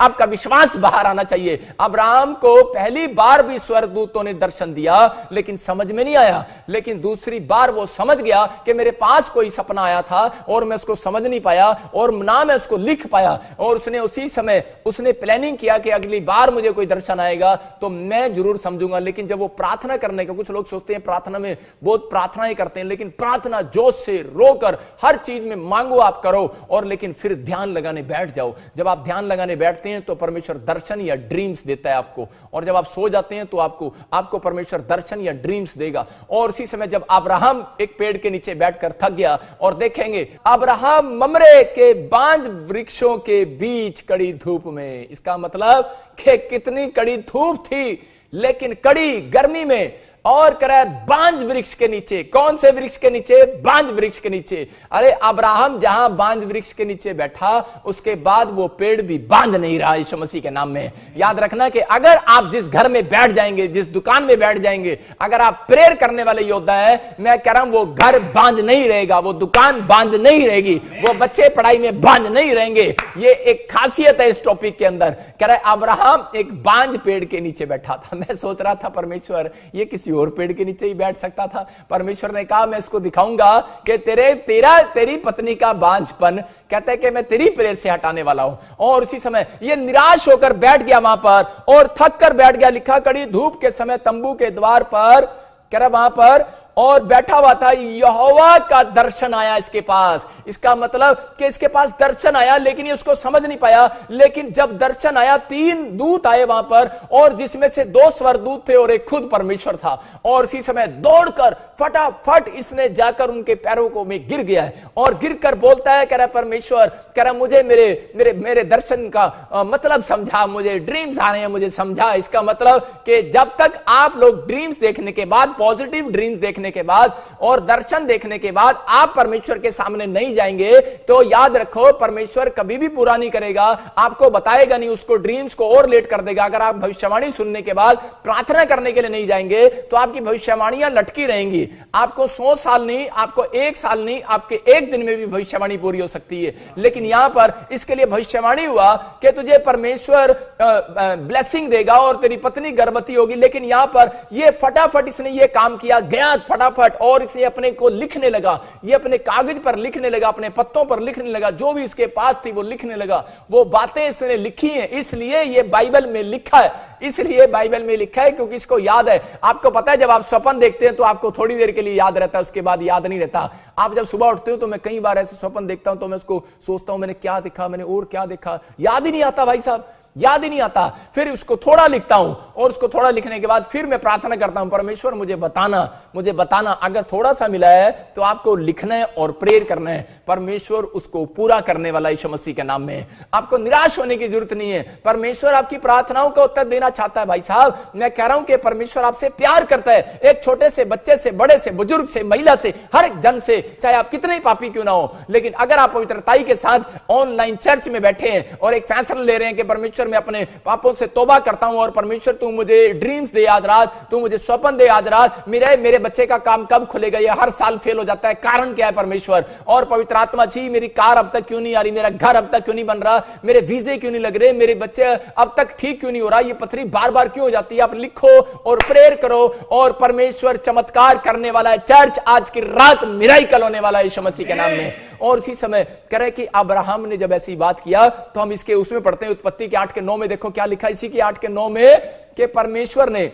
आपका विश्वास बाहर आना चाहिए। अब्राहम को पहली बार भी स्वर्गदूतों ने दर्शन दिया लेकिन समझ में नहीं आया, लेकिन दूसरी बार वो समझ गया कि मेरे पास कोई सपना आया था और मैं उसको समझ नहीं पाया और ना मैं उसको लिख पाया, और उसने उसी समय उसने प्लानिंग किया कि अगली बार मुझे कोई दर्शन आएगा तो मैं जरूर समझूंगा। लेकिन जब वो प्रार्थना करने का, कुछ लोग सोचते हैं प्रार्थना में बहुत प्रार्थनाएं करते हैं, लेकिन प्रार्थना जोश से रोकर हर चीज में मांगो, आप करो, और लेकिन फिर ध्यान लगाने बैठ जाओ। जब आप ध्यान लगाने बैठते हैं तो परमेश्वर दर्शन या ड्रीम्स देता है आपको, और जब आप सो जाते हैं तो आपको परमेश्वर दर्शन या ड्रीम्स देगा। और उसी समय जब अब्राहम एक पेड़ के नीचे बैठकर थक गया, और देखेंगे अब्राहम ममरे के बांज वृक्षों के बीच कड़ी धूप में, इसका मतलब कि कितनी कड़ी धूप थी, लेकिन कड़ी गर्मी में, और करे बांज वृक्ष के नीचे। कौन से वृक्ष के नीचे? बांज वृक्ष के नीचे। अरे अब्राहम जहां बांज वृक्ष के नीचे बैठा, उसके बाद वो पेड़ भी बांज नहीं रहा यीशु मसीह के नाम में। याद रखना कि अगर आप जिस घर में बैठ जाएंगे, जिस दुकान में बैठ जाएंगे, अगर आप प्रेयर करने वाले योद्धा है, मैं कह रहा हूं वो घर बांज नहीं रहेगा, वो दुकान बांज नहीं रहेगी, वो बच्चे पढ़ाई में बांज नहीं रहेंगे। ये एक खासियत है इस टॉपिक के अंदर। कह रहा है अब्राहम एक बांज पेड़ के नीचे बैठा था। मैं सोच रहा था परमेश्वर ये किसी और पेड़ के नीचे ही बैठ सकता था। परमेश्वर ने कहा मैं इसको दिखाऊंगा कि तेरी पत्नी का बांझपन, कहते हैं कि मैं तेरी प्रेयर से हटाने वाला हूं। और उसी समय ये निराश होकर बैठ गया वहां पर और थक कर बैठ गया। लिखा कड़ी धूप के समय तंबू के द्वार पर, कह रहा वहां पर और बैठा हुआ था, यहोवा का दर्शन आया इसके पास। इसका मतलब कि इसके पास दर्शन आया, लेकिन ये उसको समझ नहीं पाया। लेकिन जब दर्शन आया, 3 दूत आए वहां पर, और जिसमें से 2 स्वर्गदूत थे और एक खुद परमेश्वर था। और इसी समय दौड़कर फटाफट इसने जाकर उनके पैरों को में गिर गया है, और गिरकर बोलता है, कह रहा परमेश्वर, कह रहा मुझे मेरे दर्शन का मतलब समझा, मुझे ड्रीम्स आ रहे हैं, मुझे समझा। इसका मतलब कि जब तक आप लोग ड्रीम्स देखने के बाद, पॉजिटिव ड्रीम्स देखने के बाद और दर्शन देखने के बाद आप परमेश्वर के सामने नहीं जाएंगे, तो याद रखो परमेश्वर कभी भी पूरा नहीं करेगा, आपको बताएगा नहीं, उसको ड्रीम्स को और लेट कर देगा। अगर आप भविष्यवाणी सुनने के बाद प्रार्थना करने के लिए नहीं जाएंगे तो आपकी भविष्यवाणियां लटकी रहेंगी। आपको 100 साल नहीं, आपको 1 साल नहीं, आपके 1 दिन में भी भविष्यवाणी पूरी हो सकती है। लेकिन यहां पर इसके लिए भविष्यवाणी हुआ कि तुझे परमेश्वर ब्लेसिंग देगा और तेरी पत्नी गर्भवती होगी। लेकिन यहां पर ये फटाफट इसने ये काम किया, गया फटाफट, और इसने अपने को लिखने लगा, ये अपने कागज पर लिखने लगा, अपने पत्तों पर लिखने लगा, जो भी इसके पास थी वो लिखने लगा। वो बातें इसने लिखी हैं, इसलिए ये बाइबल में लिखा है, इसलिए बाइबल में लिखा है क्योंकि इसको याद है। आपको पता है जब आप स्वप्न देखते हैं तो आपको थोड़ी देर के लिए याद रहता है, उसके बाद याद नहीं रहता। आप जब सुबह उठते हो तो मैं कई बार ऐसे स्वप्न देखता हूं तो मैं उसको सोचता हूं मैंने क्या देखा, मैंने और क्या देखा, याद ही नहीं आता भाई साहब, याद ही नहीं आता। फिर उसको थोड़ा लिखता हूं और उसको थोड़ा लिखने के बाद फिर मैं प्रार्थना करता हूं, परमेश्वर मुझे बताना। अगर थोड़ा सा मिला है तो आपको लिखना है और प्रेयर करना है, परमेश्वर उसको पूरा करने वाला यीशु मसीह के नाम में। आपको निराश होने की जरूरत नहीं है, परमेश्वर आपकी प्रार्थनाओं का उत्तर देना चाहता है। भाई साहब मैं कह रहा हूं कि परमेश्वर आपसे प्यार करता है, एक छोटे से बच्चे से, बड़े से, बुजुर्ग से, महिला से, हर एक जन से, चाहे आप कितने ही पापी क्यों ना हो। लेकिन अगर आप पवित्रताई के साथ ऑनलाइन चर्च में बैठे हैं और एक फैसला ले रहे हैं कि परमेश्वर मैं अपने पापों से तौबा करता हूं और परमेश्वर तू मुझे ड्रीम्स दे आज रात, तू मुझे स्वप्न दे आज रात, मेरे बच्चे का काम कब खुलेगा, ये हर साल फेल हो जाता है, कारण क्या है परमेश्वर। और पवित्र आत्मा जी मेरी कार अब तक क्यों नहीं आ रही, मेरा घर अब तक क्यों नहीं बन रहा, मेरे वीजे क्यों नहीं लग रहे, मेरे बच्चे अब तक ठीक क्यों नहीं हो रहा, ये पथरी बार बार क्यों हो जाती है। आप लिखो और प्रेयर करो और परमेश्वर चमत्कार करने वाला है। चर्च आज की रात मिराकल होने वाला है यीशु मसीह के नाम में। और उसी समय कह रहे कि अब्राहम ने जब ऐसी बात किया तो हम इसके उसमें पढ़ते हैं उत्पत्ति के 8 के 9 में, देखो क्या लिखा इसी के 8 के 9 में कि परमेश्वर ने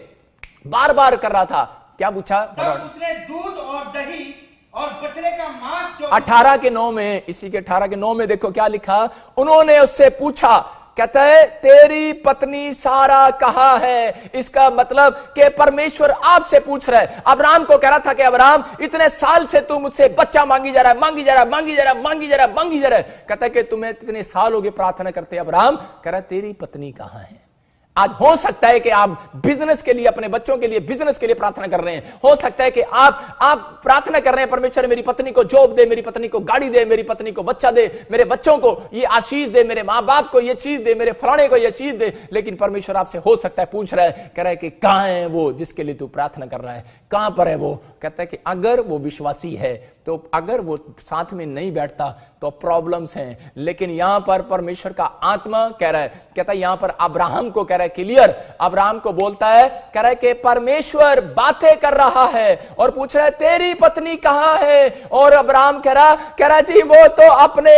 बार बार कर रहा था, क्या पूछा, उसने दूध और दही और बछड़े का मांस जो 18 के 9 में, इसी के 18 के 9 में देखो क्या लिखा। उन्होंने उससे पूछा, कहता है तेरी पत्नी सारा कहाँ है। इसका मतलब कि परमेश्वर आपसे पूछ रहा है। अब्राहम को कह रहा था कि अब्राहम इतने साल से तू मुझसे बच्चा मांगी जा रहा है, मांगी जा रहा है, मांगी जा रहा है, मांगी जा रहा है, मांगी जा रहा है। कहता है कि तुम्हें इतने साल हो गए प्रार्थना करते। अब्राहम कह रहा है तेरी पत्नी कहाँ है। आज हो सकता है कि आप बिजनेस के लिए, अपने बच्चों के लिए, बिजनेस के लिए प्रार्थना कर रहे हैं। हो सकता है कि आप प्रार्थना कर रहे हैं परमेश्वर मेरी पत्नी को जॉब दे, मेरी पत्नी को गाड़ी दे, मेरी पत्नी को बच्चा दे, मेरे बच्चों को ये आशीष दे, मेरे माँ बाप को ये चीज दे, मेरे फलाने को ये चीज दे। लेकिन परमेश्वर आपसे हो सकता है पूछ रहा है, कह रहा है कि कहां है वो जिसके लिए तू प्रार्थना कर रहा है, कहां पर है वो। कहता है कि अगर वो विश्वासी है तो अगर वो साथ में नहीं बैठता तो प्रॉब्लम्स हैं। लेकिन यहां पर परमेश्वर का आत्मा कह रहा है, कहता है यहां पर अब्राहम को कह रहा है क्लियर, अब्राहम को बोलता है, कह रहा है कि परमेश्वर बातें कर रहा है और पूछ रहा है तेरी पत्नी कहां है? और अब्राहम कह रहा जी वो तो अपने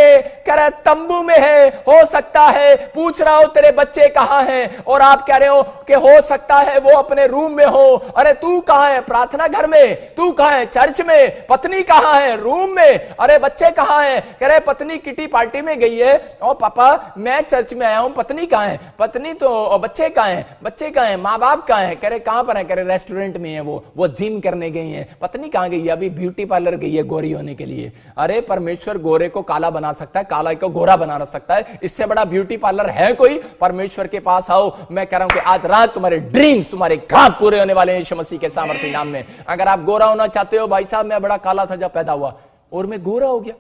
कह रहा तंबू में है, हो सकता है पूछ रहा हो तेरे बच्चे कहां हैं, और आप कह रहे हो कि हो सकता है वो अपने रूम में हो। अरे तू कहां है? प्रार्थना घर में। तू कहां है? चर्च में। पत्नी कहां है? रूम में। अरे बच्चे कहां हैं? कह रहे पत्नी किटी पार्टी में गई है। और पापा मैं चर्च में आया हूं, पत्नी कहां है? पत्नी तो, बच्चे कहां हैं? बच्चे कहां हैं? माँ बाप कहां हैं? कह रहे कहां पर है? कह रहे रेस्टोरेंट में है, वो जिम करने गई है। पत्नी कहां गई है? अभी ब्यूटी पार्लर गई है गोरी होने के लिए। अरे परमेश्वर गोरे को काला बना सकता है, काला को गोरा बना सकता है, इससे बड़ा ब्यूटी पार्लर है कोई? परमेश्वर के पास आओ। मैं कह रहा हूं कि आज रात तुम्हारे ड्रीम्स, तुम्हारे ख्वाब पूरे होने वाले हैं यीशु मसीह के सामर्थ्य नाम में। अगर आप गोरा होना चाहते हो, भाई साहब मैं बड़ा काला था जब पैदा हुआ और मैं गोरा हो गया,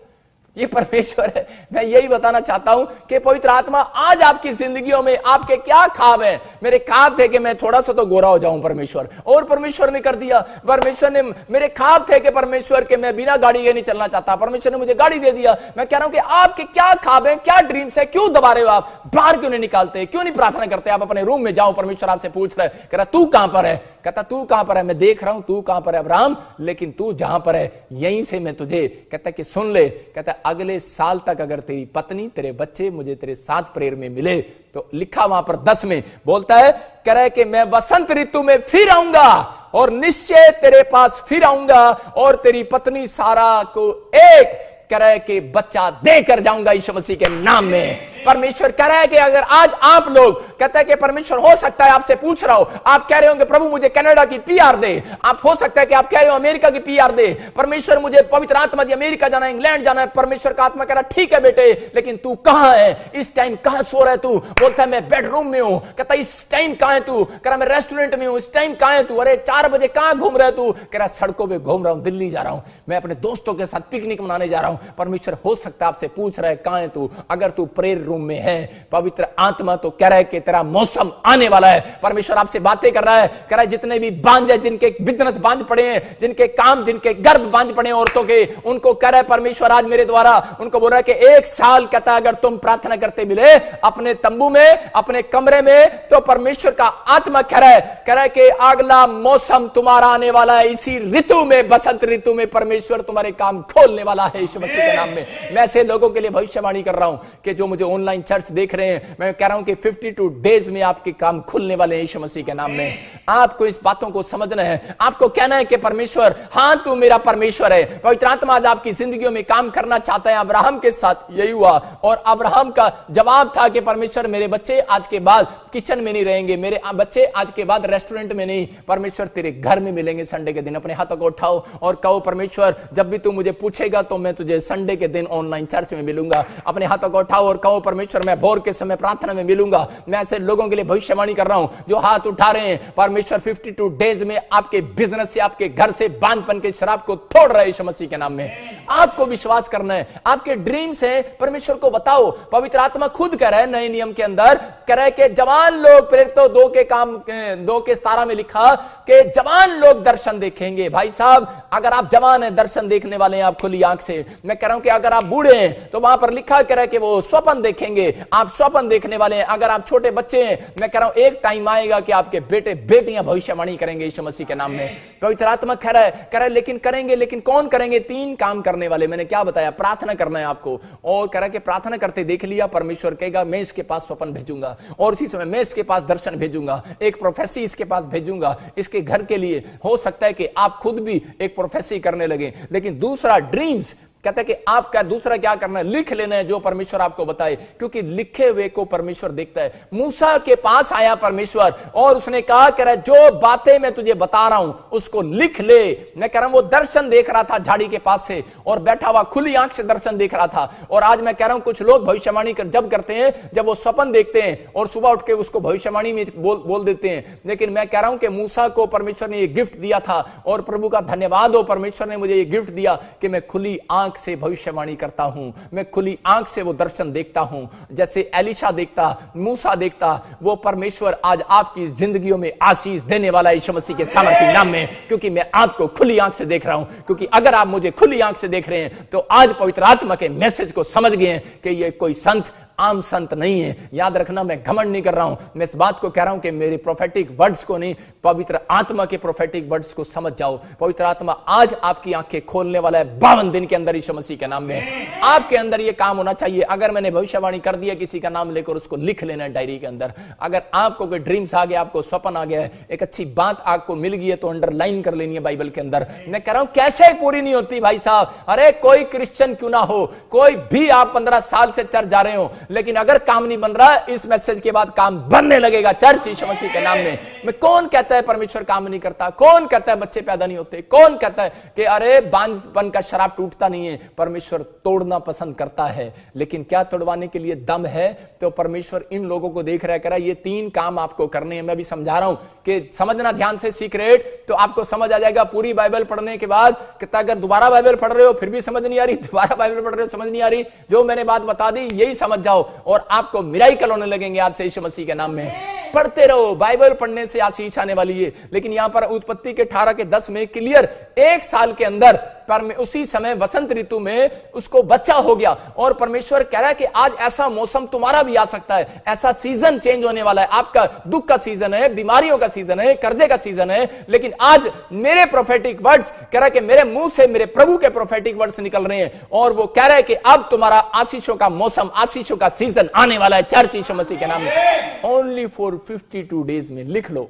ये परमेश्वर है। मैं यही बताना चाहता हूं कि पवित्र आत्मा आज आपकी जिंदगियों में आपके क्या ख्वाब हैं? मेरे ख्वाब थे कि मैं थोड़ा सा तो गोरा हो जाऊं परमेश्वर, और परमेश्वर ने कर दिया। परमेश्वर ने, मेरे ख्वाब थे कि परमेश्वर के मैं बिना गाड़ी के नहीं चलना चाहता, परमेश्वर ने मुझे गाड़ी दे दिया। मैं कह रहा हूं कि आपके क्या ख्वाब हैं, क्या ड्रीम्स है? क्यों दबा रहे हो आप? बाहर क्यों नहीं निकालते? क्यों नहीं प्रार्थना करते? आप अपने रूम में जाओ, परमेश्वर आपसे पूछ रहा है, कह रहा तू कहां पर है? कहता तू कहां पर है? मैं देख रहा हूं तू कहां पर है अब्राहम, लेकिन तू जहां पर है यहीं से मैं तुझे, कहता कि सुन ले, कहता अगले साल तक अगर तेरी पत्नी तेरे बच्चे मुझे तेरे साथ प्रेयर में मिले, तो लिखा वहां पर 10 में बोलता है, कह रहा है कि मैं वसंत ऋतु में फिर आऊंगा और निश्चय तेरे पास फिर आऊंगा और तेरी पत्नी सारा को एक कह रहा है कि बच्चा देकर जाऊंगा यीशु मसीह के नाम में। परमेश्वर कह रहा है कि अगर आज आप लोग कहते हैं कि परमेश्वर हो सकता है आपसे पूछ रहा हो, आप कह रहे होंगे प्रभु मुझे कनाडा की पीआर दे, आप हो सकता है कि आप कह रहे हो अमेरिका की पीआर दे, परमेश्वर मुझे पवित्र आत्मा जी अमेरिका जाना है, इंग्लैंड जाना है। परमेश्वर का आत्मा कह रहा ठीक है बेटे, लेकिन तू कहां है? इस टाइम कहां सो रहा है तू? बोलता है मैं बेडरूम में हूं। कहता है इस टाइम कहां है तू? कह रहा मैं रेस्टोरेंट में हूं। इस टाइम कहां है तू? अरे 4 बजे कहां घूम रहा है तू? कह रहा सड़कों पर घूम रहा हूं, दिल्ली जा रहा हूं, मैं अपने दोस्तों के साथ पिकनिक मनाने जा रहा हूं। परमेश्वर हो सकता है आपसे पूछ रहा है कहां है तू? अगर तू प्रेयर रूम में है, पवित्र आत्मा तो कह रहा है कि तेरा मौसम आने वाला है। परमेश्वर आपसे बातें कर रहा है, कह रहा है जितने भी बांझ है, जिनके बिजनेस बांझ पड़े हैं, जिनके काम, जिनके गर्भ बांझ पड़े हैं औरतों के, उनको कह रहा है परमेश्वर आज मेरे द्वारा उनको बोल रहा है कि 1 साल कहता है अगर तुम प्रार्थना करते मिले अपने तंबू में, अपने कमरे में, तो परमेश्वर का आत्मा कह रहा है कि अगला मौसम तुम्हारा आने वाला है। इसी ऋतु में, बसंत ऋतु में परमेश्वर तुम्हारे काम खोलने वाला है यीशु मसीह के नाम में। मैं ऐसे लोगों के लिए भविष्यवाणी कर रहा हूं कि जो मुझे ऑनलाइन चर्च देख रहे हैं, मैं कह रहा हूं कि 52 डेज में आपके काम खुलने वाले हैं यीशु मसीह के नाम में। आपको इस बातों को समझना है, आपको कहना है कि परमेश्वर हां तू मेरा परमेश्वर है। पवित्र आत्मा आज आपकी जिंदगियों में काम करना चाहता है। अब्राहम के साथ यही हुआ और अब्राहम का जवाब था कि परमेश्वर मेरे बच्चे आज के बाद किचन में नहीं रहेंगे, मेरे बच्चे आज के बाद रेस्टोरेंट में नहीं, परमेश्वर तेरे घर में मिलेंगे संडे के दिन। अपने हाथों को उठाओ और कहो परमेश्वर जब भी तू मुझे पूछेगा तो मैं तुझे संडे के दिन ऑनलाइन चर्च में मिलूंगा। अपने हाथों को उठाओ और कहो परमेश्वर मैं भोर के समय प्रार्थना में मिलूंगा। मैं ऐसे लोगों के लिए भविष्यवाणी कर रहा हूं जो हाथ उठा रहे हैं, परमेश्वर 52 डेज में आपके बिजनेस से, आपके घर से बांझपन के शराब को तोड़ रहे हैं यीशु मसीह के नाम में। आपको विश्वास करना है, आपके ड्रीम्स हैं, परमेश्वर को बताओ। पवित्र आत्मा खुद कह रहा है नए नियम के अंदर, कह रहा है कि जवान लोग, प्रेरितों 2:17 में लिखा कि जवान लोग दर्शन देखेंगे। भाई साहब अगर आप जवान हैं, दर्शन देखने वाले हैं आप खुली आंख से। मैं कह रहा हूं कि अगर आप बूढ़े हैं तो वहां पर लिखा कह रहा है कि वो स्वप्न देखेंगे, आप स्वप्न देखने वाले हैं। अगर आप छोटे बच्चे हैं, मैं कह रहा हूं एक टाइम आएगा कि आपके बेटे बेटियां भविष्यवाणी करेंगे यीशु मसीह के नाम में। पवित्र आत्मा कह रहा है लेकिन करेंगे, लेकिन कौन करेंगे? 3 काम करने वाले। मैंने क्या बताया? प्रार्थना करना है आपको, और कह रहा है कि प्रार्थना करते देख लिया, परमेश्वर कहेगा मैं इसके पास स्वप्न भेजूंगा और उसी समय मैं इसके पास दर्शन भेजूंगा, एक प्रोफेसी इसके पास भेजूंगा इसके घर के लिए। हो सकता है कि आप खुद भी एक प्रोफेसी करने लगे। लेकिन दूसरा ड्रीम्स कहता है कि आपका दूसरा क्या करना है? लिख लेना है जो परमेश्वर आपको बताए, क्योंकि लिखे हुए को परमेश्वर देखता है। मूसा के पास आया परमेश्वर और उसने कहा कह रहा है जो बातें मैं तुझे बता रहा हूं उसको लिख ले। मैं कह रहा हूं वो दर्शन देख रहा था झाड़ी के पास से और बैठा हुआ खुली आंख से दर्शन देख रहा था। और आज मैं कह रहा हूं कुछ लोग भविष्यवाणी जब करते हैं, जब वो स्वप्न देखते हैं और सुबह उठ के उसको भविष्यवाणी में बोल देते हैं। लेकिन मैं कह रहा हूं कि मूसा को परमेश्वर ने ये गिफ्ट दिया था और प्रभु का धन्यवाद हो, परमेश्वर ने मुझे ये गिफ्ट दिया कि मैं खुली आंख आंख से भविष्यवाणी करता हूं, मैं खुली आंख से वो दर्शन देखता हूं, जैसे एलिशा देखता, मूसा देखता। वो परमेश्वर आज आपकी जिंदगियों में आशीष देने वाला यीशु मसीह के सामर्थ्य नाम में, क्योंकि मैं आपको खुली आंख से देख रहा हूं। क्योंकि अगर आप मुझे खुली आंख से देख रहे हैं तो आज पवित्र आत्मा के मैसेज को समझ गए हैं कि ये कोई संत आम संत नहीं है। याद रखना, मैं घमंड नहीं कर रहा हूं, मैं इस बात को कह रहा हूं कि मेरे प्रोफेटिक वर्ड्स को नहीं, पवित्र आत्मा के प्रोफेटिक वर्ड्स को समझ जाओ। पवित्र आत्मा आज आपकी आंखें खोलने वाला है 52 दिन के अंदर यीशु मसीह के नाम में। आपके अंदर यह काम होना चाहिए। अगर मैंने भविष्यवाणी कर दिया किसी का नाम लेकर, उसको लिख लेना है डायरी के अंदर। अगर आपको कोई ड्रीम्स आ गया, आपको स्वप्न आ गया है, एक अच्छी बात आपको मिल गई है, तो अंडरलाइन कर लेनी है बाइबल के अंदर। मैं कह रहा हूं कैसे पूरी नहीं होती भाई साहब। अरे कोई क्रिश्चियन क्यों ना हो, कोई भी आप 15 साल से चर्च जा रहे हो, लेकिन अगर काम नहीं बन रहा, इस मैसेज के बाद काम बनने लगेगा चर्च यीशु मसीह के नाम में। मैं कौन कहता है परमेश्वर काम नहीं करता? कौन कहता है बच्चे पैदा नहीं होते? कौन कहता है कि अरे बांझपन का शराब टूटता नहीं है? परमेश्वर तोड़ना पसंद करता है, लेकिन क्या तोड़वाने के लिए दम है? तो परमेश्वर इन लोगों को देख रहा है, कह रहा है ये 3 काम आपको करने हैं। मैं भी समझा रहा हूं कि समझना ध्यान से सीक्रेट, तो आपको समझ आ जाएगा। पूरी बाइबल पढ़ने के बाद कितना, अगर दोबारा बाइबल पढ़ रहे हो फिर भी समझ नहीं आ रही, दोबारा बाइबल पढ़ रहे हो समझ नहीं आ रही, जो मैंने बात बता दी यही समझ जाओ और आपको मिराकल होने लगेंगे आज से यीशु मसीह के नाम में। पढ़ते रहो, बाइबल पढ़ने से आशीष आने वाली है। लेकिन यहां पर उत्पत्ति के 18 के 10 में क्लियर, 1 साल के अंदर पर में उसी समय वसंत ऋतु में उसको बच्चा हो गया। और परमेश्वर कह रहा है कि आज ऐसा मौसम तुम्हारा भी आ सकता है, ऐसा सीजन चेंज होने वाला है। आपका दुख का सीजन है, बीमारियों का सीजन है, कर्जे का सीजन है, लेकिन आज मेरे प्रोफेटिक वर्ड्स कह रहा है कि मेरे मुंह से मेरे प्रभु के प्रोफेटिक वर्ड्स निकल रहे हैं और वो कह रहा है कि अब तुम्हारा आशीषों का मौसम, आशीषों का सीजन आने वाला है चर्च यीशु मसीह के नाम में। ओनली फॉर 52 डेज में, लिख लो,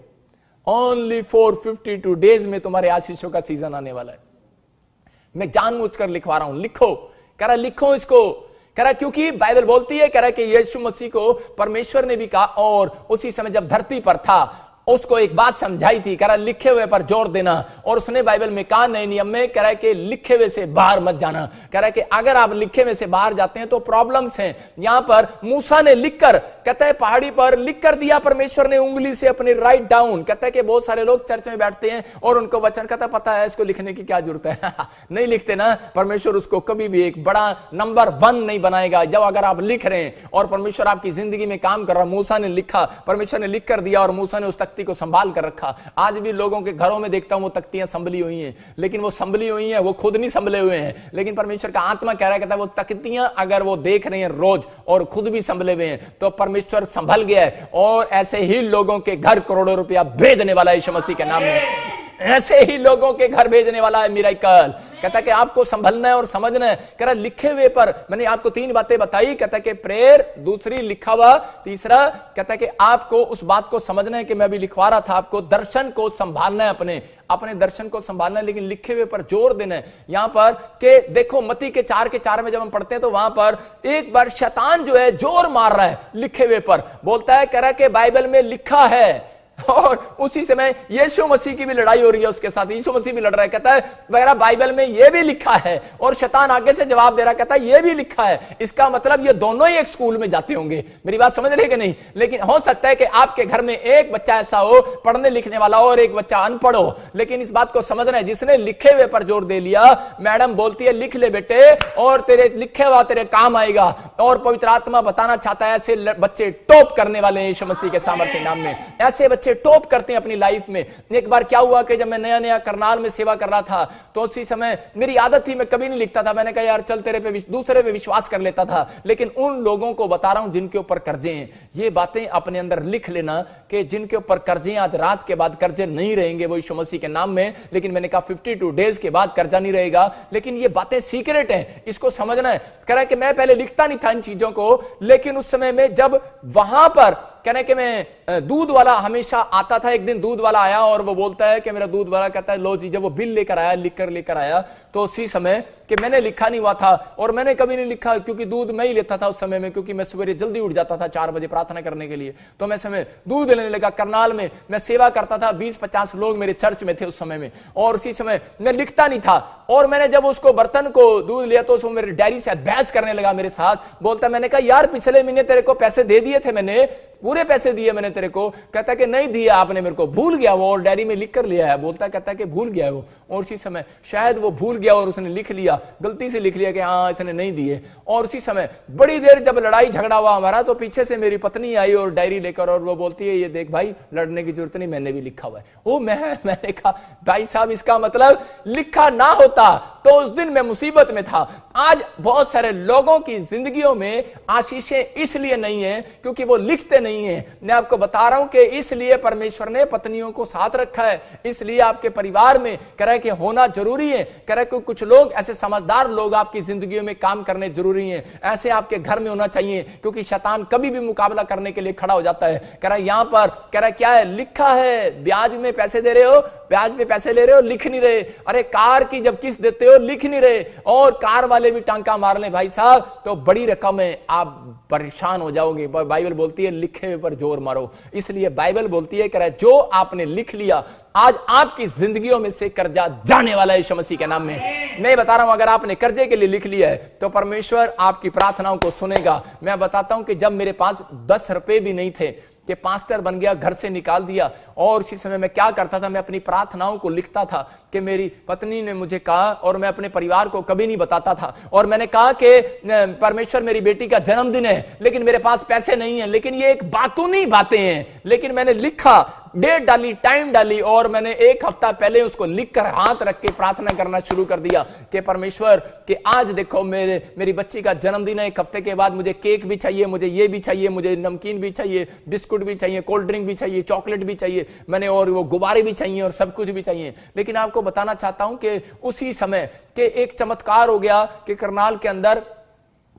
ओनली फॉर 52 डेज में तुम्हारे आशीषों का सीजन आने वाला है। मैं जानबूझकर लिखवा रहा हूं, लिखो। कह रहा लिखो इसको, कह रहा क्योंकि बाइबल बोलती है, कह रहा कि यीशु मसीह को परमेश्वर ने भी कहा, और उसी समय जब धरती पर था उसको एक बात समझाई थी, कह रहा लिखे हुए पर जोर देना। और उसने बाइबल में कहा नए नियम में, कह रहा है कि लिखे हुए से बाहर मत जाना। कह रहा है कि अगर आप लिखे हुए से बाहर जाते हैं तो प्रॉब्लम्स हैं। यहां पर मूसा ने लिखकर, कहता है पहाड़ी पर लिख कर दिया परमेश्वर ने उंगली से अपने, राइट डाउन। कहता है कि बहुत सारे लोग चर्च में बैठते हैं और उनको वचन कहता पता है इसको लिखने की क्या जरूरत है नहीं लिखते ना। परमेश्वर उसको कभी भी एक बड़ा नंबर 1 नहीं बनाएगा जब अगर आप लिख रहे हैं और परमेश्वर आपकी जिंदगी में काम कर रहा। मूसा ने लिखा, परमेश्वर ने लिख कर दिया और मूसा ने उस तख्ती को संभाल कर रखा। आज भी लोगों के घरों में देखता हूं वो तख्तियां संभली हुई हैं, लेकिन वो संभली हुई हैं, वो खुद नहीं संभले हुए हैं, लेकिन परमेश्वर का आत्मा कह रहा है, कहता है वो तख्तियां अगर वो देख रहे हैं रोज और खुद भी संभले हुए हैं तो परमेश्वर संभल गया है। और ऐसे ही लोगों के घर करोड़ों रुपया भेजने वाला है यीशु मसीह के नाम में। ऐसे ही लोगों के घर भेजने वाला है मिराकल। कहता है कि आपको संभलना है और समझना है। कह रहा लिखे हुए पर, मैंने आपको 3 बातें बताई। कहता है कि प्रेयर, दूसरी लिखा हुआ, तीसरा कहता है कि आपको उस बात को समझना है कि मैं भी लिखवा रहा था, आपको दर्शन को संभालना है, अपने दर्शन को संभालना है, लेकिन लिखे हुए पर जोर देना है। यहां पर कि देखो मत्ती के 4 के 4 में जब हम पढ़ते हैं तो वहां पर एक बार शैतान जो है जोर मार रहा है लिखे हुए पर, बोलता है कह रहा है कि बाइबल में लिखा है। और उसी समय यीशु मसीह की भी लड़ाई हो रही है उसके साथ, यीशु मसीह भी लड़ रहा है, कहता है वगैरह बाइबल में ये भी लिखा है। और शैतान आगे से जवाब दे रहा, कहता है ये भी लिखा है। इसका मतलब ये दोनों ही एक स्कूल में जाते होंगे। मेरी बात समझ रहे कि नहीं? लेकिन हो सकता है कि आपके घर में एक बच्चा ऐसा हो पढ़ने लिखने वाला और एक बच्चा अनपढ़ हो, लेकिन इस बात को समझना है जिसने लिखे हुए पर जोर दे लिया, मैडम बोलती है लिख ले बेटे और तेरे लिखे हुआ तेरे काम आएगा। और पवित्र आत्मा बताना चाहता है ऐसे बच्चे टॉप करने वाले हैं यीशु मसीह के सामर्थ्य नाम में। ऐसे बच्चे टॉप करते हैं अपनी लाइफ में। एक बार क्या हुआ कि जब मैं नया नया करनाल में सेवा कर रहा था तो उसी समय मेरी आदत थी मैं कभी नहीं लिखता था। मैंने कहा यार चल तेरे पे दूसरे पे विश्वास कर लेता था, लेकिन उन लोगों को बता रहा हूं जिनके ऊपर कर्जे हैं, ये बातें अपने अंदर लिख लेना कि जिनके ऊपर कर्जे आज रात के बाद कर्जे नहीं रहेंगे वो यीशु मसीह के नाम में। लेकिन मैंने कहा 52 डेज के बाद कर्जा नहीं रहेगा, लेकिन ये बातें सीक्रेट हैं, इसको समझना है। कह रहा है कि मैं पहले लिखता नहीं था इन चीजों को, लेकिन उस समय में जब वहां पर कहने के मैं दूध वाला हमेशा आता था, एक दिन दूध वाला आया और वो बोलता है कि मेरा दूध वाला कहता है लो जी, जब वो बिल लेकर आया लेकर आया तो उसी समय कि मैंने लिखा नहीं हुआ था और मैंने कभी नहीं लिखा क्योंकि दूध मैं ही लेता था उस समय में, क्योंकि मैं सवेरे जल्दी उठ जाता था 4 बजे प्रार्थना करने के लिए। तो मैं समय दूध लेने लगा। करनाल में मैं सेवा करता था, 20-50 लोग मेरे चर्च में थे उस समय में, और उसी समय मैं लिखता नहीं था। और मैंने जब उसको बर्तन को दूध लिया तो उसको मेरी डायरी से बहस करने लगा मेरे साथ। बोलता, मैंने कहा यार पिछले महीने तेरे को पैसे दे दिए थे, मैंने पूरे पैसे दिए मैंने तेरे को? कहता है कि नहीं दिया आपने मेरे को, भूल गया वो, और डायरी में लिख कर लिया है। बोलता कहता है कि भूल गया वो, और उसी समय शायद वो भूल गया और उसने लिख लिया, गलती से लिख लिया कि हाँ इसने नहीं दिए। और उसी समय बड़ी देर जब लड़ाई झगड़ा हुआ हमारा, तो पीछे से मेरी पत्नी आई और डायरी लेकर, और वो बोलती है ये देख भाई, लड़ने की जरूरत नहीं, मैंने भी लिखा हुआ है। वो मैंने कहा भाई साहब इसका मतलब लिखा ना होता तो उस दिन मैं मुसीबत में था। आज बहुत सारे लोगों की जिंदगियों में आशीषें इसलिए नहीं है क्योंकि वो लिखते नहीं है। मैं आपको बता रहा हूं कि इसलिए परमेश्वर ने पत्नियों को साथ रखा है, इसलिए आपके परिवार में कह रहा है कि होना जरूरी है। कह रहा है कि कुछ लोग ऐसे समझदार लोग आपकी जिंदगियों में काम करने जरूरी हैं, ऐसे आपके घर में होना चाहिए, क्योंकि शैतान कभी भी मुकाबला करने के लिए खड़ा हो जाता है। कह रहा है यहां पर, कह रहा है क्या है, लिखा है, ब्याज में पैसे दे रहे हो, ब्याज पे पैसे ले रहे हो, लिख नहीं रहे। अरे कार की जब किस्त देते हो, लिख नहीं रहे, और कार वाले भी टांका मार ले भाई साहब तो बड़ी रकम है, आप परेशान हो जाओगे। बाइबल बोलती है लिखे हुए पर जोर मारो। इसलिए बाइबल बोलती है, कह रहा है जो आपने लिख लिया, आज आपकी जिंदगियों में से कर्जा जाने वाला है यीशु मसीह के नाम में। मैं बता रहा हूं, अगर आपने कर्जे के लिए लिख लिया है तो परमेश्वर आपकी प्रार्थनाओं को सुनेगा। मैं बताता हूं कि जब मेरे पास 10 रुपए भी नहीं थे कि पास्टर बन गया, घर से निकाल दिया, और उसी समय मैं क्या करता था, मैं अपनी प्रार्थनाओं को लिखता था कि मेरी पत्नी ने मुझे कहा, और मैं अपने परिवार को कभी नहीं बताता था, और मैंने कहा कि परमेश्वर मेरी बेटी का जन्मदिन है लेकिन मेरे पास पैसे नहीं है, लेकिन ये एक बातूनी बातें हैं, लेकिन मैंने लिखा, डेट डाली, टाइम डाली, और मैंने 1 हफ्ता पहले उसको लिखकर हाथ रख के प्रार्थना करना शुरू कर दिया कि परमेश्वर कि आज देखो मेरी बच्ची का जन्मदिन है, 1 हफ्ते के बाद मुझे केक भी चाहिए, मुझे ये भी चाहिए, मुझे नमकीन भी चाहिए, बिस्कुट भी चाहिए, कोल्ड ड्रिंक भी चाहिए, चॉकलेट भी चाहिए, मैंने और वो गुब्बारे भी चाहिए और सब कुछ भी चाहिए। लेकिन आपको बताना चाहता हूं कि उसी समय के एक चमत्कार हो गया कि करनाल के अंदर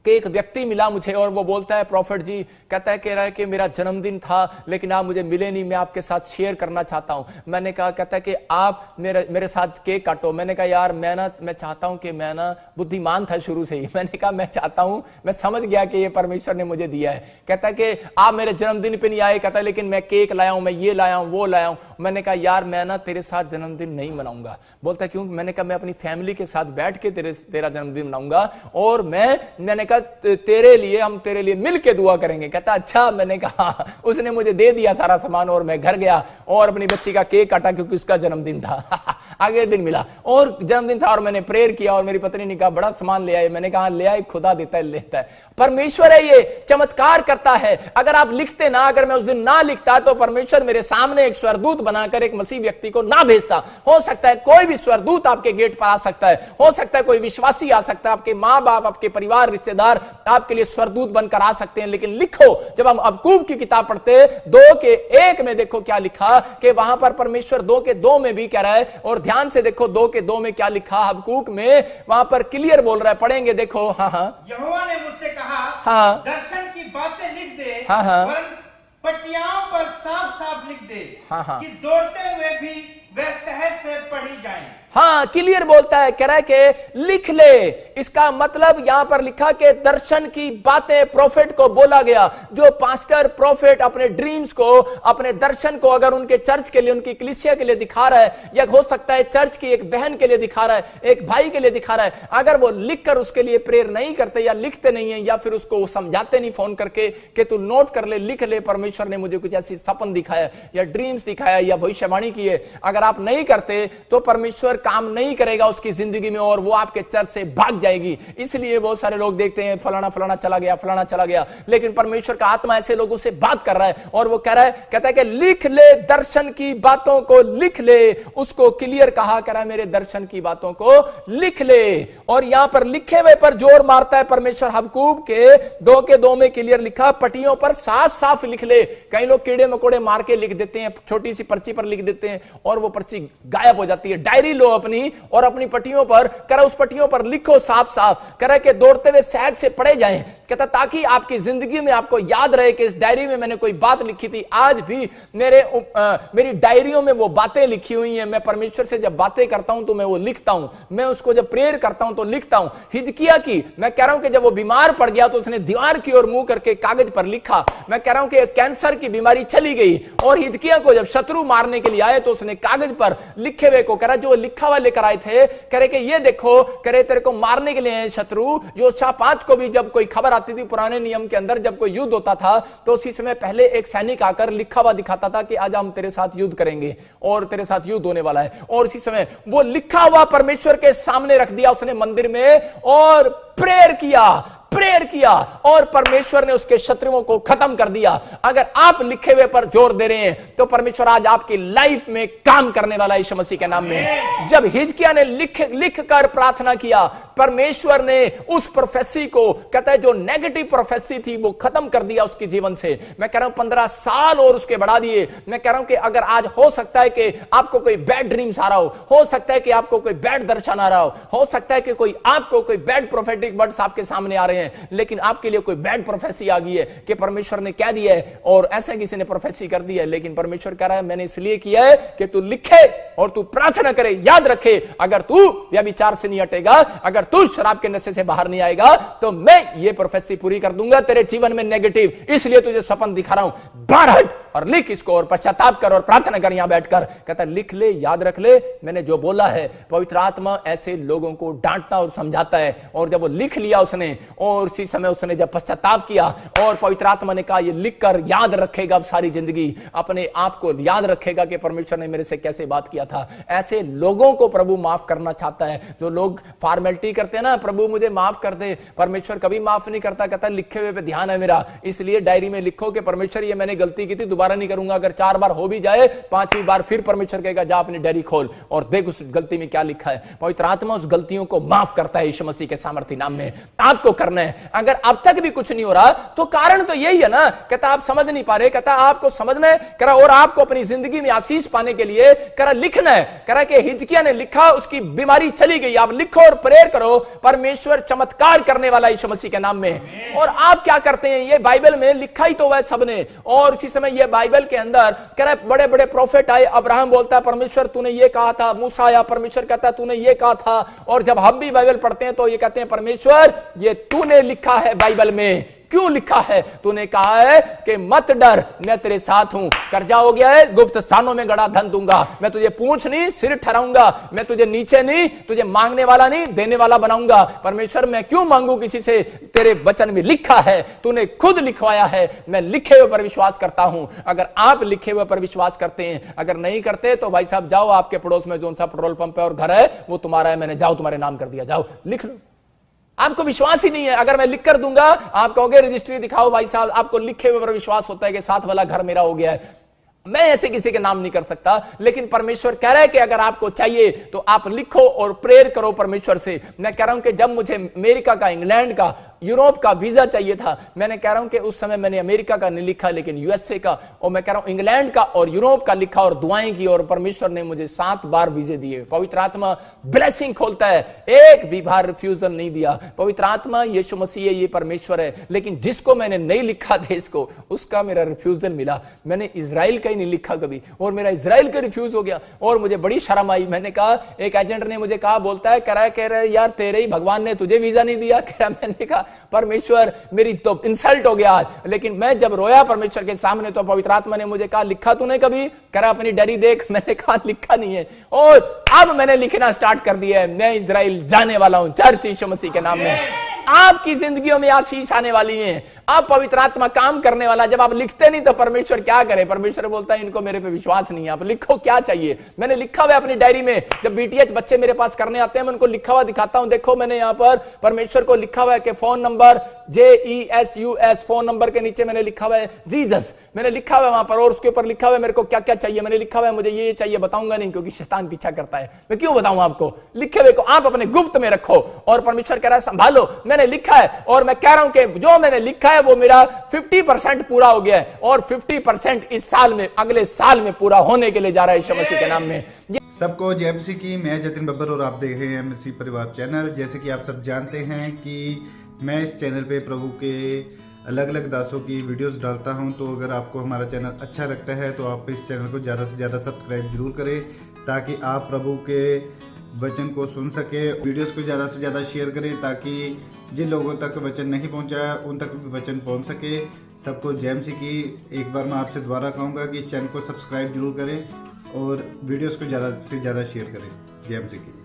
कि एक व्यक्ति मिला मुझे, और वो बोलता है प्रॉफिट जी, कहता है कह रहा है कि मेरा जन्मदिन था लेकिन आप मुझे मिले नहीं, मैं आपके साथ शेयर करना चाहता हूं। मैंने कहा, कहता है कि आप मेरे साथ केक काटो। मैंने कहा यार मैं चाहता हूं कि मैं ना बुद्धिमान था शुरू से ही, मैंने कहा मैं चाहता हूं, मैं समझ गया कि ये परमेश्वर ने मुझे दिया है। कहता है कि आप मेरे जन्मदिन पे नहीं आए, कहता है लेकिन मैं केक लाया हूं, मैं ये लाया हूं, वो लाया हूं। मैंने कहा यार मैं ना तेरे साथ जन्मदिन नहीं मनाऊंगा। बोलता है क्यों? मैंने कहा मैं अपनी फैमिली के साथ बैठ के तेरा जन्मदिन मनाऊंगा, और मैंने कहा तेरे लिए मिल के दुआ करेंगे। कहता अच्छा। मैंने कहा, उसने मुझे दे दिया सारा सामान, और मैं घर गया और अपनी बच्ची का केक काटा क्योंकि उसका जन्मदिन था। अगले दिन मिला और जन्मदिन था, और मैंने प्रेयर किया, और मेरी पत्नी ने कहा बड़ा सामान ले आए। मैंने कहा ले आए, खुदा देता है लेता है, परमेश्वर है, ये चमत्कार करता है। अगर आप लिखते ना, अगर मैं उस दिन ना लिखता तो परमेश्वर मेरे सामने एक स्वरदूत बनाकर एक मसीह व्यक्ति को ना भेजता। हो सकता है कोई भी स्वरदूत आपके गेट पर आ सकता है, हो सकता है कोई विश्वासी आ सकता है, आपके माँ बाप, आपके परिवार, रिश्तेदार आपके लिए स्वरदूत बनकर आ सकते हैं। लेकिन लिखो, जब हम अबकूब की किताब पढ़ते 2:1 में देखो क्या लिखा कि वहां पर परमेश्वर 2:2 में भी कह रहा है, और ध्यान से देखो 2:2 में क्या लिखा हबक्कूक में, वहां पर क्लियर बोल रहा है, पढ़ेंगे देखो। हाँ, यहोवा ने मुझसे कहा, हाँ, दर्शन की बातें लिख दे, हाँ, वरन पटियाओं पर साफ साफ लिख दे, हाँ, कि दौड़ते हुए भी वे सहज से पढ़ी जाएं। हाँ, क्लियर बोलता है, कह रहा है कि लिख ले। इसका मतलब यहां पर लिखा कि दर्शन की बातें प्रोफेट को बोला गया। जो पास्टर प्रोफेट अपने ड्रीम्स को, अपने दर्शन को अगर उनके चर्च के लिए, उनकी कलीसिया के लिए दिखा रहा है, या हो सकता है चर्च की एक बहन के लिए दिखा रहा है, एक भाई के लिए दिखा रहा है, अगर वो लिखकर उसके लिए प्रेयर नहीं करते या लिखते नहीं है, या फिर उसको समझाते नहीं फोन करके कि तू नोट कर ले, लिख ले, परमेश्वर ने मुझे कुछ ऐसी सपन दिखाया या ड्रीम्स दिखाया या भविष्यवाणी की है, अगर आप नहीं करते तो परमेश्वर काम नहीं करेगा उसकी जिंदगी में, और वो आपके चर्च से भाग जाएगी। इसलिए बहुत सारे लोग देखते हैं फलाना फलाना चला गया, फलाना चला गया, लेकिन परमेश्वर का आत्मा ऐसे लोगों से बात कर रहा है, और वो कह रहा है, कहता है कि लिख ले, दर्शन की बातों को लिख ले। उसको क्लियर कहा, कह रहा है मेरे दर्शन की बातों को लिख ले। और यहां पर लिखे हुए पर जोर मारता है परमेश्वर। हबक्कूक के 2:2 में क्लियर लिखा, पटियों पर साफ साफ लिख ले। कई लोग कीड़े मकोड़े मार के लिख देते हैं, छोटी सी पर्ची पर लिख देते हैं, और वो पर्ची गायब हो जाती है। डायरी लो अपनी, और अपनी पट्टियों पर, कह उस पट्टियों पर लिखो साफ साफ, कह के दौड़ते हुए सहज से पढ़े जाएं। कहता ताकि आपकी जिंदगी में आपको याद रहे कि इस डायरी में मैंने कोई बात लिखी थी। आज भी मेरी डायरियों में वो बातें लिखी हुई हैं। मैं परमेश्वर से जब बातें करता हूं तो मैं वो लिखता हूं, मैं उसको जब प्रेयर करता हूं तो लिखता हूं। हिजकिया की मैं कह रहा हूं कि जब वो बीमार पड़ गया तो उसने दीवार की ओर मुंह करके कागज पर लिखा। मैं कह रहा हूं कि कैंसर की बीमारी चली गई, और हिजकिया को जब शत्रु मारने के लिए आए तो उसने कागज पर लिखे हुए को कह रहा जो लिखा लिखा हुआ लेकर आए थे, कह रहे कि ये देखो, कह रहे तेरे को मारने के लिए हैं शत्रु। योशापात को भी जब कोई खबर आती थी पुराने नियम के अंदर, जब कोई युद्ध होता था तो उसी समय पहले एक सैनिक आकर लिखा हुआ दिखाता था कि आज हम तेरे साथ युद्ध करेंगे और तेरे साथ युद्ध होने वाला है। और इसी समय वो लिखा हुआ परमेश्वर के सामने रख दिया उसने मंदिर में और प्रेयर किया और परमेश्वर ने उसके शत्रुओं को खत्म कर दिया। अगर आप लिखे हुए पर जोर दे रहे हैं तो परमेश्वर आज आपकी लाइफ में काम करने वाला है यीशु मसीह के नाम में। जब हिजकिय्याह ने लिख कर प्रार्थना किया, परमेश्वर ने उस प्रोफेसी को, कहता है जो नेगेटिव प्रोफेसी थी, वो खत्म कर दिया उसके जीवन से। मैं कह रहा हूं 15 साल और उसके बढ़ा दिए। मैं कह रहा हूं कि अगर आज हो सकता है कि आपको कोई बैड ड्रीम्स आ रहा हो सकता है कि आपको कोई बैड दर्शन आ रहा हो सकता है कि आपको कोई बैड प्रोफेटिक वर्ड्स आपके सामने आ रहे हैं, लेकिन आपके लिए कोई बैड प्रोफेसी आ गई है कि परमेश्वर ने कह दिया है और ऐसा किसी ने प्रोफेसी कर दिया है, लेकिन परमेश्वर कह रहा है मैंने इसलिए किया है कि तू लिखे और तू प्रार्थना करे। याद रखे, अगर तू व्यभिचार से नहीं हटेगा, अगर तू शराब के नशे से बाहर नहीं आएगा, तो मैं ये प्रोफेसी पूरी कर दूंगा तेरे जीवन में नेगेटिव। इसलिए तुझे सपन दिखा रहा हूं, बाहर हट और लिख इसको और पश्चाताप कर और प्रार्थना कर। यहां बैठकर कहता लिख ले, याद रख ले मैंने जो बोला है। पवित्र आत्मा ऐसे लोगों को डांटता और समझाता है। और जब वो लिख लिया उसने और उसी समय उसने जब पश्चाताप किया और पवित्र आत्मा ने कहा ये लिखकर याद रखेगा अब सारी जिंदगी, अपने आप को याद रखेगा कि परमेश्वर ने मेरे से कैसे बात किया था। ऐसे लोगों को प्रभु माफ करना चाहता है। जो लोग फॉर्मेलिटी करते हैं ना, प्रभु मुझे माफ कर दे, परमेश्वर कभी माफ नहीं करता। कहता लिखे हुए पे ध्यान है मेरा, इसलिए डायरी में लिखो कि परमेश्वर ये मैंने गलती की थी, दोबारा नहीं करूंगा। अगर 4 बार हो भी जाए, 5वीं बार फिर परमेश्वर कहेगा जा अपनी डायरी खोल और देख उस गलती में क्या लिखा है। पवित्र आत्मा उस गलतियों को माफ करता है यीशु मसीह के सामर्थ्य नाम में। आपको करना है। अगर अब तक भी कुछ नहीं हो रहा तो कारण तो यही है ना, कहता आप समझ नहीं पा रहे, कहता आपको समझना है, करा और आपको अपनी जिंदगी में आशीष पाने के लिए करा लिखना है। करा कि हिजकिय्याह ने लिखा, उसकी बीमारी चली गई। आप लिखो और प्रेयर करो, परमेश्वर चमत्कार करने वाला यीशु मसीह के नाम में। और आप क्या करते हैं, ये बाइबल में लिखा ही तो है सबने। और इसी समय ये बाइबल के अंदर कह रहा है बड़े बड़े प्रोफेट आए। अब्राहम बोलता है परमेश्वर तूने ये कहा था, मूसा आया, परमेश्वर कहता है तूने ये कहा था। और जब हम भी बाइबल पढ़ते हैं तो ये कहते हैं परमेश्वर ये तूने लिखा है बाइबल में, क्यों लिखा है? तूने कहा है कि मत डर, मैं तेरे साथ हूं। कर्जा हो गया है, गुप्त स्थानों में गड़ा धन दूंगा। मैं तुझे पूंछ नहीं सिर ठहराऊंगा। मैं तुझे नीचे नहीं, तुझे मांगने वाला नहीं देने वाला बनाऊंगा। परमेश्वर मैं क्यों मांगू किसी से, तेरे वचन में लिखा है, तूने खुद लिखवाया है। मैं लिखे हुए पर विश्वास करता हूं। अगर आप लिखे हुए पर विश्वास करते हैं, अगर नहीं करते तो भाई साहब जाओ, आपके पड़ोस में जो सा पेट्रोल पंप है और घर है वो तुम्हारा है, मैंने जाओ तुम्हारे नाम कर दिया, जाओ लिख लो। आपको विश्वास ही नहीं है। अगर मैं लिख कर दूंगा, आप कहोगे रजिस्ट्री दिखाओ भाई साहब, आपको लिखे हुए पर विश्वास होता है कि साथ वाला घर मेरा हो गया है। मैं ऐसे किसी के नाम नहीं कर सकता, लेकिन परमेश्वर कह रहा है कि अगर आपको चाहिए तो आप लिखो और प्रेयर करो परमेश्वर से। मैं कह रहा हूं कि जब मुझे अमेरिका का, इंग्लैंड का, यूरोप का वीजा चाहिए था, मैंने कह रहा हूं कि उस समय मैंने अमेरिका का नहीं लिखा लेकिन यूएसए का, और मैं कह रहा हूं इंग्लैंड का और यूरोप का लिखा और दुआएं की, और परमेश्वर ने मुझे 7 बार वीजे दिए। पवित्र आत्मा ब्लेसिंग खोलता है, एक भी बार रिफ्यूजल नहीं दिया। पवित्र आत्मा यीशु मसीह है, ये परमेश्वर है। लेकिन जिसको मैंने नहीं लिखा देश को, उसका मेरा रिफ्यूजल मिला। मैंने इजराइल का ही नहीं लिखा कभी, और मेरा इजराइल का रिफ्यूज हो गया और मुझे बड़ी शर्म आई। मैंने कहा, एक एजेंट ने मुझे कहा, बोलता है कह रहा है यार तेरे ही भगवान ने तुझे वीजा नहीं दिया। कह रहा, मैंने कहा परमेश्वर मेरी तो इंसल्ट हो गया आज। लेकिन मैं जब रोया परमेश्वर के सामने तो पवित्र आत्मा ने मुझे कहा लिखा तूने कभी? कह रहा अपनी डायरी देख। मैंने कहा लिखा नहीं है, और अब मैंने लिखना स्टार्ट कर दिया है। मैं इजराइल जाने वाला हूं, चर्च यीशु मसीह के नाम में। आपकी जिंदगियों में आशीष आने वाली है। आप पवित्र आत्मा काम करने वाला। जब आप लिखते नहीं तो परमेश्वर क्या करे? परमेश्वर बोलता है इनको मेरे पे विश्वास नहीं है, आप लिखो क्या चाहिए। मैंने लिखा हुआ अपनी डायरी में। जब बीटीएच बच्चे मेरे पास करने आते हैं, मैं उनको लिखा हुआ दिखाता हूं। देखो मैंने यहाँ पर परमेश्वर को लिखा हुआ है कि phone number JESUS, phone number के नीचे मैंने लिखा हुआ है जीसस। मैंने लिखा हुआ है वहां पर, और उसके ऊपर लिखा हुआ है मेरे को क्या क्या चाहिए। मैंने लिखा हुआ है मुझे ये चाहिए, बताऊंगा नहीं क्योंकि शैतान पीछा करता है। मैं क्यों बताऊं आपको? लिखे हुए को आप अपने गुप्त में रखो, और परमेश्वर कह रहा है संभालो। मैंने लिखा है, और मैं कह रहा हूं कि जो मैंने लिखा है वो मेरा 50% पूरा हो गया है, और 50% इस साल में, अगले साल में पूरा होने के लिए जा रहा है यीशु मसीह के नाम में। सबको जय मसीह की। मैं जतिन बब्बर और आप देख रहे हैं मसीह परिवार चैनल। जैसे कि आप सब जानते हैं कि मैं इस चैनल पे प्रभु के अलग अलग दासों की वीडियोस डालता हूं, तो अगर आपको हमारा चैनल अच्छा लगता है तो आप इस चैनल को ज़्यादा से ज़्यादा सब्सक्राइब जरूर करें, ताकि आप प्रभु के वचन को सुन सके। वीडियोस को ज़्यादा से ज़्यादा शेयर करें, ताकि जिन लोगों तक वचन नहीं पहुंचा उन तक भी वचन पहुंच सके। सबको जय मसीह की। एक बार मैं आपसे दोबारा कहूँगा कि इस चैनल को सब्सक्राइब जरूर करें, और वीडियोस को ज़्यादा से ज़्यादा शेयर करें। जय एम सी की।